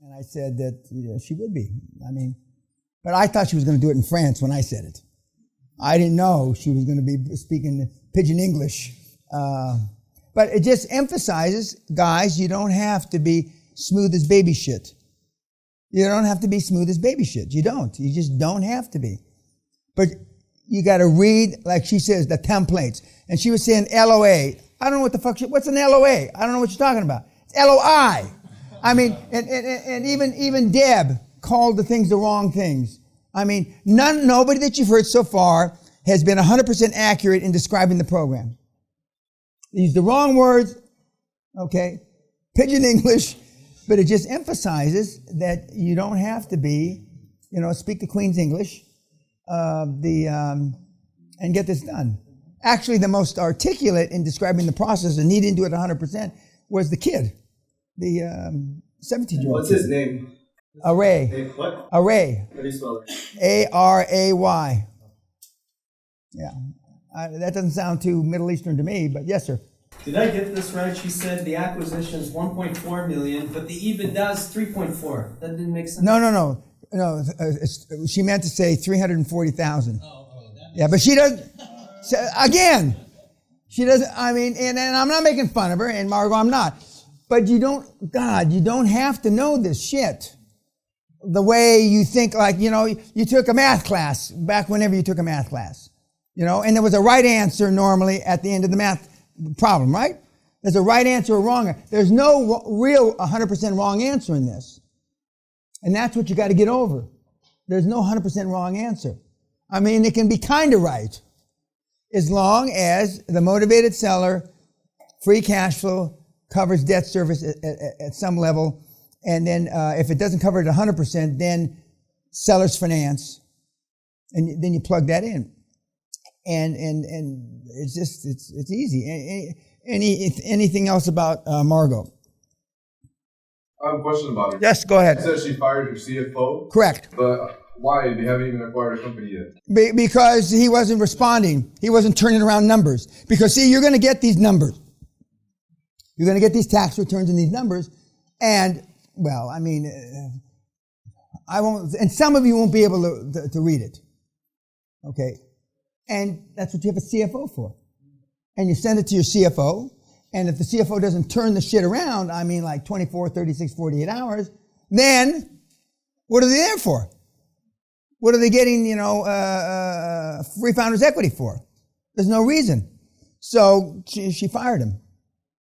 And I said that she would be. But I thought she was going to do it in France when I said it. I didn't know she was going to be speaking pidgin English. But it just emphasizes, guys, you don't have to be smooth as baby shit. You don't have to be smooth as baby shit. You don't. You just don't have to be. But you got to read, like she says, the templates. And she was saying LOA. I don't know what the fuck, what's an LOA? I don't know what you're talking about. It's LOI. And even Deb called the things the wrong things. Nobody that you've heard so far has been 100% accurate in describing the program. They use the wrong words, okay, pidgin English, but it just emphasizes that you don't have to be, speak the Queen's English, and get this done. Actually, the most articulate in describing the process, and he didn't do it 100%, was the kid, the 17-year-old. What's his name? Aray. What? Aray. How do you spell it? Aray. Yeah. That doesn't sound too Middle Eastern to me, but yes, sir. Did I get this right? She said the acquisition is 1.4 million, but the EBITDA is 3.4. That didn't make sense. No. She meant to say 340,000. Yeah, but she doesn't. Again, she doesn't. And I'm not making fun of her, and Margot, I'm not. But you don't have to know this shit. The way you think, you took a math class back whenever you took a math class, and there was a right answer normally at the end of the math problem, right? There's a right answer or wrong. There's no real 100% wrong answer in this. And that's what you got to get over. There's no 100% wrong answer. It can be kind of right as long as the motivated seller, free cash flow, covers debt service at some level. And then if it doesn't cover it 100%, then seller's finance. And then you plug that in. And it's just, it's easy. Anything else about Margot? I have a question about her. Yes, go ahead. You said she fired her CFO? Correct. But why? They haven't even acquired a company yet. Because he wasn't responding. He wasn't turning around numbers. Because, see, you're going to get these numbers. You're going to get these tax returns and these numbers. And, I won't, and some of you won't be able to read it. Okay? And that's what you have a CFO for. And you send it to your CFO. And if the CFO doesn't turn the shit around, 24, 36, 48 hours, then what are they there for? What are they getting, free founders equity for? There's no reason. So she fired him.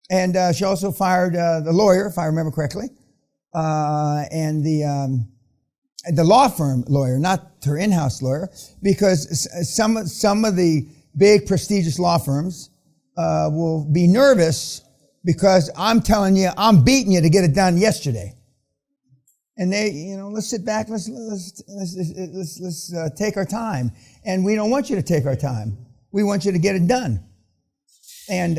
And she also fired the lawyer, if I remember correctly, and the law firm lawyer, not her in-house lawyer, because some of the big prestigious law firms will be nervous because I'm telling you, I'm beating you to get it done yesterday. And they, let's sit back, let's take our time. And we don't want you to take our time. We want you to get it done. And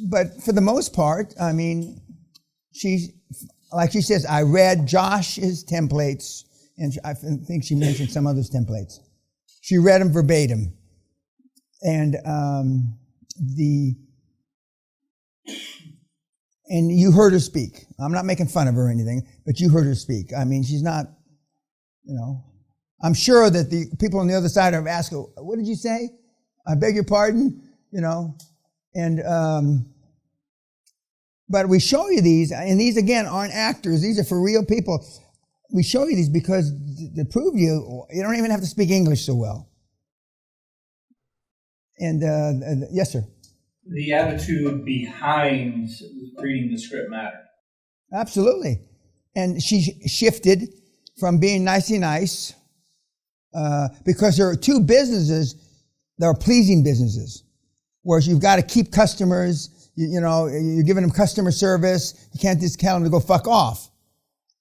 but for the most part, she says, I read Josh's templates, and I think she mentioned some others' templates. She read them verbatim. And and you heard her speak. I'm not making fun of her or anything, but you heard her speak. She's not, I'm sure that the people on the other side have asked her, what did you say? I beg your pardon, but we show you these, and these again aren't actors. These are for real people. We show you these because to prove you don't even have to speak English so well. And yes, sir. The attitude behind reading the script mattered. Absolutely. And she shifted from being nicey nice because there are two businesses that are pleasing businesses, whereas you've got to keep customers. You're giving them customer service. You can't just tell them to go fuck off.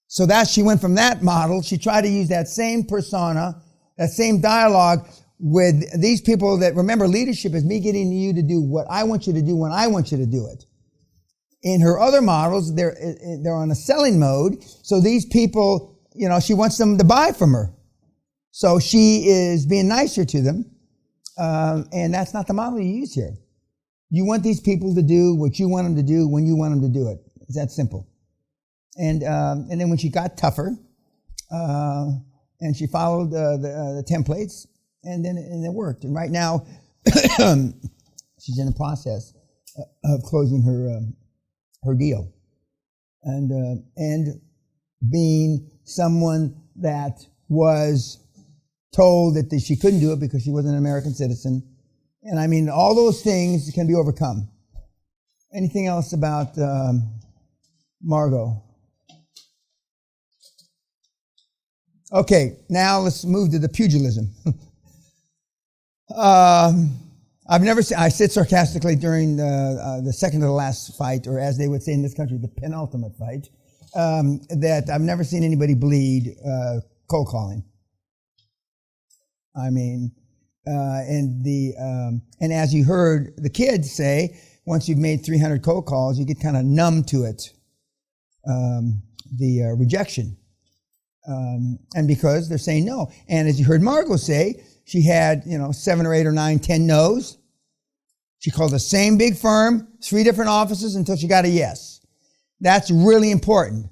So she went from that model. She tried to use that same persona, that same dialogue with these people that, remember, leadership is me getting you to do what I want you to do when I want you to do it. In her other models, they're on a selling mode. So these people, she wants them to buy from her. So she is being nicer to them. And that's not the model you use here. You want these people to do what you want them to do when you want them to do it. It's that simple. And then when she got tougher, and she followed the templates, and then it worked. And right now, she's in the process of closing her deal, and being someone that was told that she couldn't do it because she wasn't an American citizen. And I mean, all those things can be overcome. Anything else about Margot? Okay, now let's move to the pugilism. I've never seen, I said sarcastically during the second to the last fight, or as they would say in this country, the penultimate fight, that I've never seen anybody bleed cold calling. I mean, and as you heard the kids say, once you've made 300 cold calls, you get kind of numb to it, the rejection. And because they're saying no. And as you heard Margot say, she had, 7 or 8 or 9, 10 no's. She called the same big firm, 3 different offices until she got a yes. That's really important.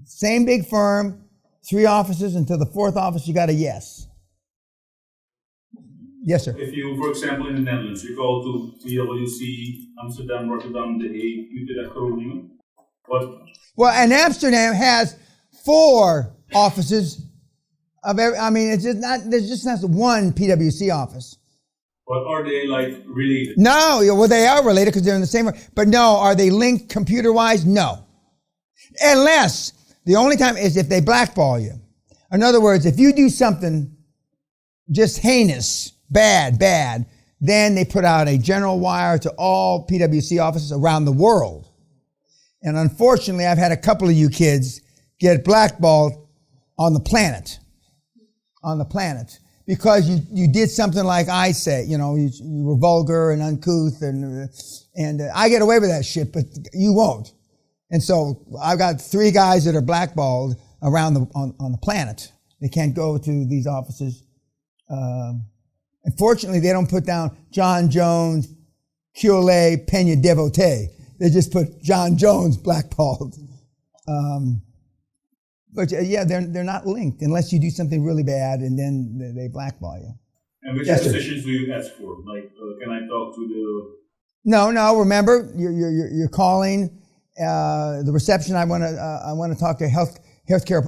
Same big firm, 3 offices until the 4th office you got a yes. Yes, sir. If you, for example, in the Netherlands, you go to PwC, Amsterdam, Rotterdam, The Hague, Utrecht, Groningen. Well, and Amsterdam has 4 offices of every, I mean, it's just not, there's just not one PwC office. But are they related? No, well, they are related because they're in the same, but no, are they linked computer-wise? No. Unless, the only time is if they blackball you. In other words, if you do something just heinous, bad, then they put out a general wire to all PwC offices around the world. And unfortunately, I've had a couple of you kids get blackballed on the planet. Because you did something like I say, you were vulgar and uncouth, and I get away with that shit, but you won't. And so I've got 3 guys that are blackballed around on the planet. They can't go to these offices. Unfortunately, they don't put down John Jones, QLA, Peña devotee. They just put John Jones blackballed. But yeah, they're not linked unless you do something really bad, and then they blackball you. And which positions do you ask for? Like, can I talk to the? No. Remember, you're calling the reception. I want to talk to healthcare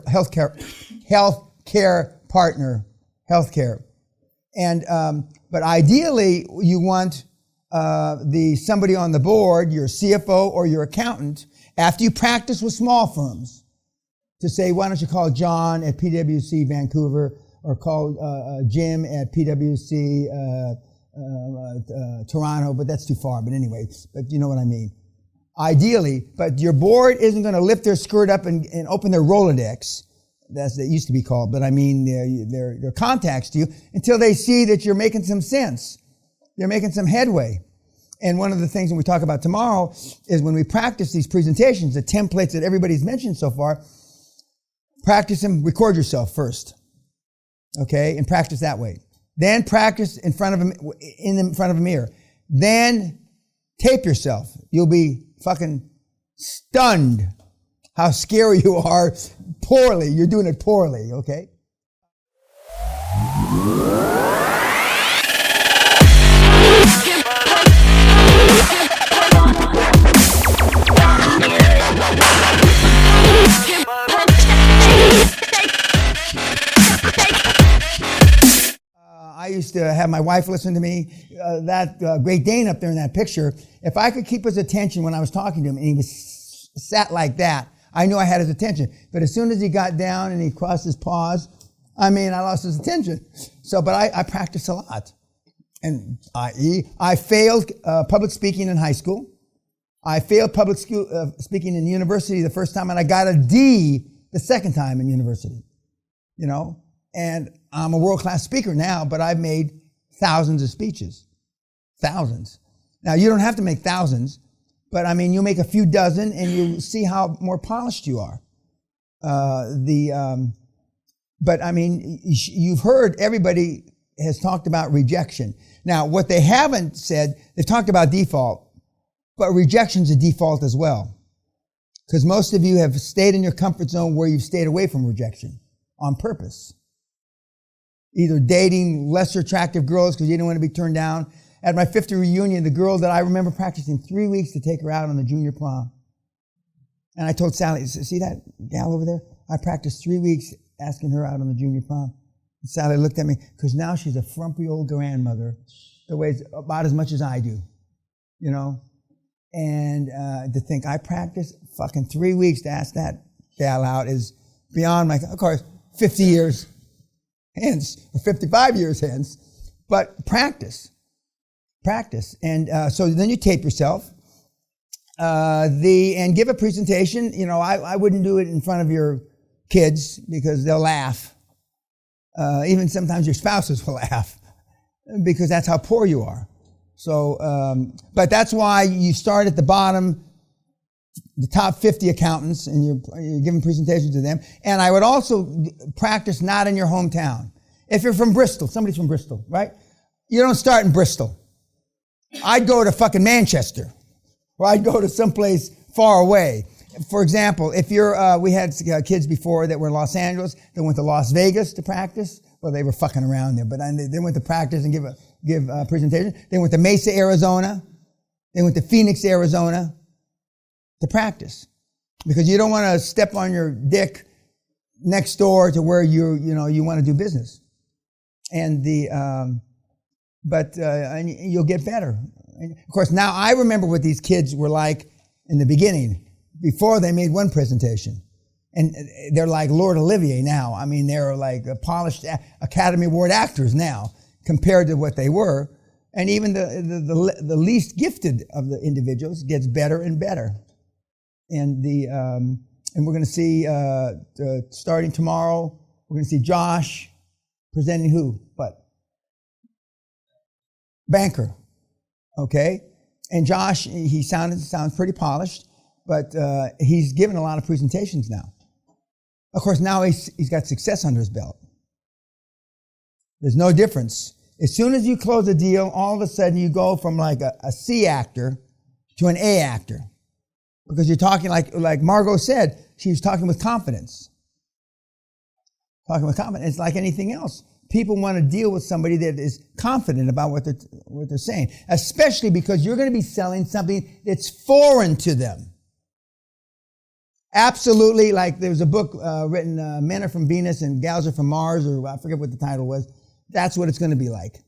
partner, healthcare, and but ideally you want somebody on the board, your CFO or your accountant, after you practice with small firms, to say, why don't you call John at PwC Vancouver, or call Jim at PwC Toronto, but that's too far. But anyway, but you know what I mean. Ideally, but your board isn't going to lift their skirt up and open their Rolodex, that's that used to be called, but I mean their contacts to you, until they see that you're making some sense. They're making some headway. And one of the things that we talk about tomorrow is when we practice these presentations, the templates that everybody's mentioned so far, practice them, record yourself first. Okay? And practice that way. Then practice in front of a mirror. Then tape yourself. You'll be fucking stunned how scary you are poorly. You're doing it poorly, okay? I used to have my wife listen to me. That Great Dane up there in that picture, if I could keep his attention when I was talking to him and he was sat like that, I knew I had his attention. But as soon as he got down and he crossed his paws, I lost his attention. So, but I practiced a lot. And I failed public speaking in high school. I failed public speaking in university the first time, and I got a D the second time in university. And I'm a world-class speaker now, but I've made thousands of speeches. Thousands. Now, you don't have to make thousands, but you make a few dozen and you see how more polished you are. But you've heard everybody has talked about rejection. Now, what they haven't said, they've talked about default, but rejection's a default as well. Because most of you have stayed in your comfort zone where you've stayed away from rejection on purpose. Either dating lesser attractive girls because you didn't want to be turned down. At my 50th reunion, the girl that I remember practicing 3 weeks to take her out on the junior prom. And I told Sally, see that gal over there? I practiced 3 weeks asking her out on the junior prom. And Sally looked at me, because now she's a frumpy old grandmother that weighs about as much as I do, you know? And to think I practiced fucking 3 weeks to ask that gal out is beyond my, of course, 50 years hence, or 55 years hence, but practice. And so then you tape yourself, and give a presentation. You know, I wouldn't do it in front of your kids because they'll laugh. Even sometimes your spouses will laugh because that's how poor you are. So, but that's why you start at the bottom, the top 50 accountants, and you're giving presentations to them. And I would also practice not in your hometown. If you're from Bristol, somebody's from Bristol, right? You don't start in Bristol. I'd go to fucking Manchester, or I'd go to someplace far away. For example, if you're, we had kids before that were in Los Angeles that went to Las Vegas to practice. Well, they were fucking around there, but they went to practice and give a presentation. They went to Mesa, Arizona. They went to Phoenix, Arizona to practice, because you don't want to step on your dick next door to where you want to do business. And and you'll get better. And of course, now I remember what these kids were like in the beginning, before they made one presentation. And they're like Lord Olivier now. I mean, they're like polished Academy Award actors now compared to what they were. And even the least gifted of the individuals gets better and better. And and we're going to see, starting tomorrow, we're going to see Josh presenting who? But banker. Okay? And Josh, he sounds pretty polished, but he's given a lot of presentations now. Of course, now he's got success under his belt. There's no difference. As soon as you close a deal, all of a sudden you go from like a C actor to an A actor. Because you're talking like Margot said, she was talking with confidence. Talking with confidence. It's like anything else. People want to deal with somebody that is confident about what they're saying, especially because you're going to be selling something that's foreign to them. Absolutely, like there was a book written, Men Are From Venus and Gals Are From Mars, or I forget what the title was. That's what it's going to be like.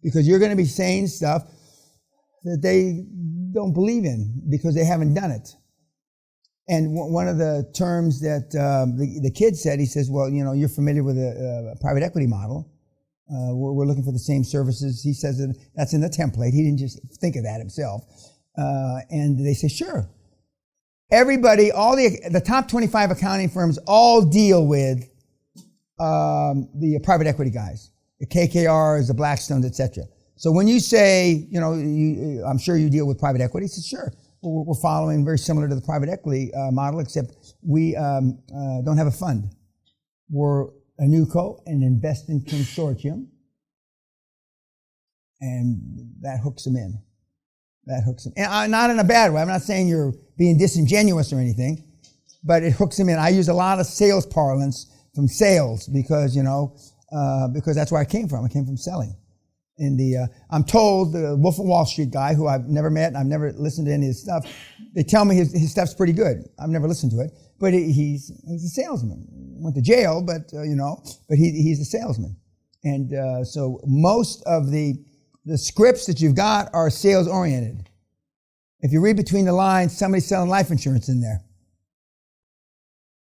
Because you're going to be saying stuff that they don't believe in because they haven't done it. And one of the terms that the kid said, he says, well, you're familiar with a private equity model. We're looking for the same services. He says that that's in the template. He didn't just think of that himself. And they say, sure. Everybody, all the top 25 accounting firms all deal with the private equity guys, the KKRs, the Blackstones, etc. So when you say, I'm sure you deal with private equity, he says, sure. We're following very similar to the private equity model, except we don't have a fund. We're a NewCo, an investing consortium, and that hooks them in. That hooks them in. And not in a bad way. I'm not saying you're being disingenuous or anything, but it hooks them in. I use a lot of sales parlance from sales because that's where I came from. I came from selling. I'm told the Wolf of Wall Street guy, who I've never met, I've never listened to any of his stuff, they tell me his stuff's pretty good. I've never listened to it, but he's a salesman. Went to jail, but he's a salesman. And so most of the scripts that you've got are sales oriented. If you read between the lines, somebody's selling life insurance in there.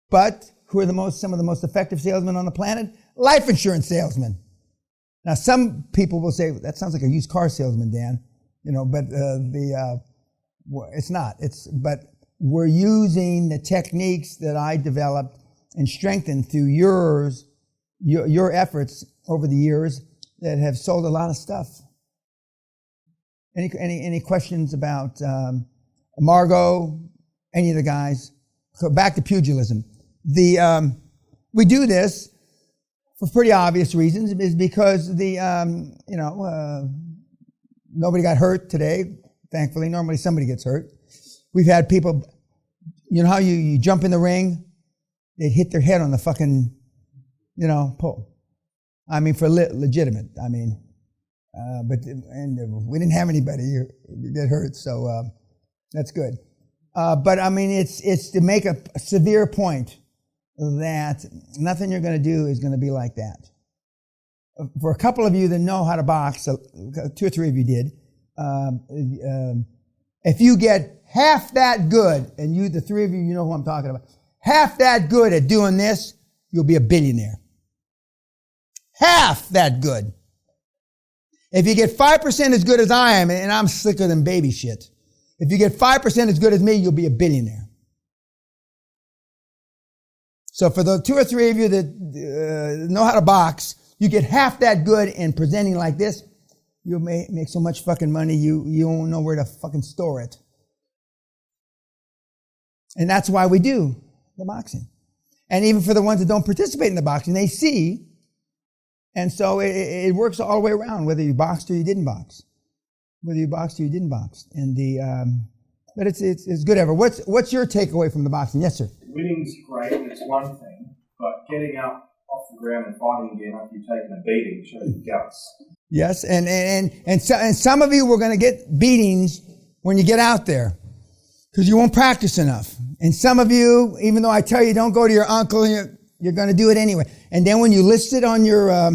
But who are some of the most effective salesmen on the planet? Life insurance salesmen. Now, some people will say, that sounds like a used car salesman, Dan, but it's not. But we're using the techniques that I developed and strengthened through your efforts over the years that have sold a lot of stuff. Any questions about Margot, any of the guys? So back to pugilism. We do this for pretty obvious reasons, is because nobody got hurt today, thankfully. Normally somebody gets hurt. We've had people, You know how you jump in the ring? They hit their head on the fucking, pole. I mean, for legitimate. I mean, but we didn't have anybody get hurt, so that's good. But I mean, it's to make a severe point that nothing you're going to do is going to be like that. For a couple of you that know how to box, 2 or 3 of you did, if you get half that good, and the 3 of you, you know who I'm talking about, half that good at doing this, you'll be a billionaire. Half that good. If you get 5% as good as I am, and I'm slicker than baby shit, if you get 5% as good as me, you'll be a billionaire. So for the 2 or 3 of you that know how to box, you get half that good and presenting like this, you'll make so much fucking money, you won't know where to fucking store it. And that's why we do the boxing. And even for the ones that don't participate in the boxing, they see. And so it works all the way around, whether you boxed or you didn't box. Whether you boxed or you didn't box. And but it's good ever. What's your takeaway from the boxing? Yes, sir. Winning's great, and it's one thing, but getting out off the ground and fighting again after you've taken a beating shows guts. Yes, and some of you were going to get beatings when you get out there because you won't practice enough. And some of you, even though I tell you don't go to your uncle, you're going to do it anyway. And then when you list it on your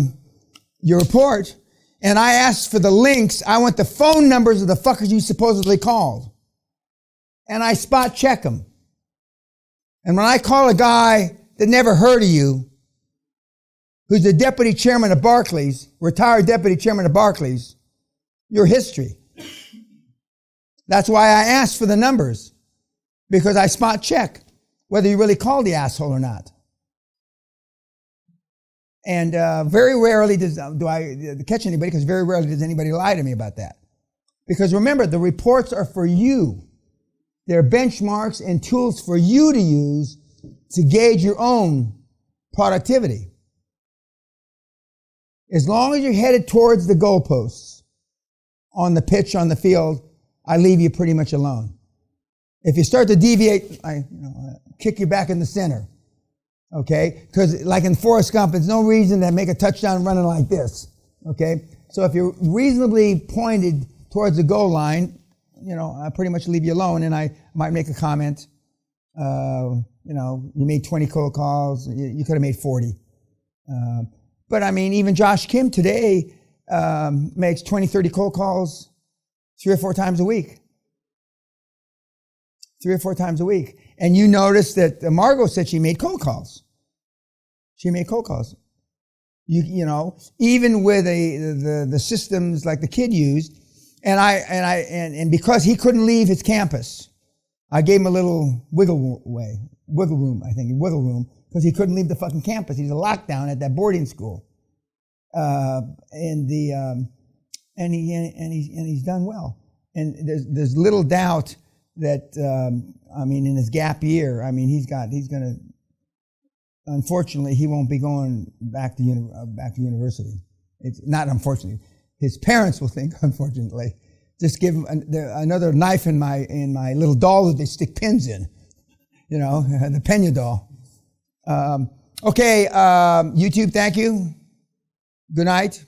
report, and I asked for the links, I want the phone numbers of the fuckers you supposedly called. And I spot check them. And when I call a guy that never heard of you, who's the deputy chairman of Barclays, retired deputy chairman of Barclays, your history. That's why I asked for the numbers, because I spot check whether you really called the asshole or not. And very rarely do I catch anybody, because very rarely does anybody lie to me about that. Because remember, the reports are for you. They're benchmarks and tools for you to use to gauge your own productivity. As long as you're headed towards the goalposts on the pitch, on the field, I leave you pretty much alone. If you start to deviate, I kick you back in the center. Okay? Because like in Forrest Gump, there's no reason to make a touchdown running like this. Okay? So if you're reasonably pointed towards the goal line, I pretty much leave you alone, and I might make a comment. You made 20 cold calls. You could have made 40. But I mean, even Josh Kim today makes 20, 30 cold calls 3 or 4 times a week. 3 or 4 times a week. And you notice that Margot said she made cold calls. She made cold calls. Even with the systems like the kid used, and because he couldn't leave his campus, I gave him a little wiggle room, because he couldn't leave the fucking campus. He's a lockdown at that boarding school. And he's done well. And there's little doubt that, in his gap year, unfortunately, he won't be going back to university. It's not unfortunately. His parents will think, unfortunately, just give him another knife in my little doll that they stick pins in, the Peña doll. Okay, YouTube, thank you. Good night.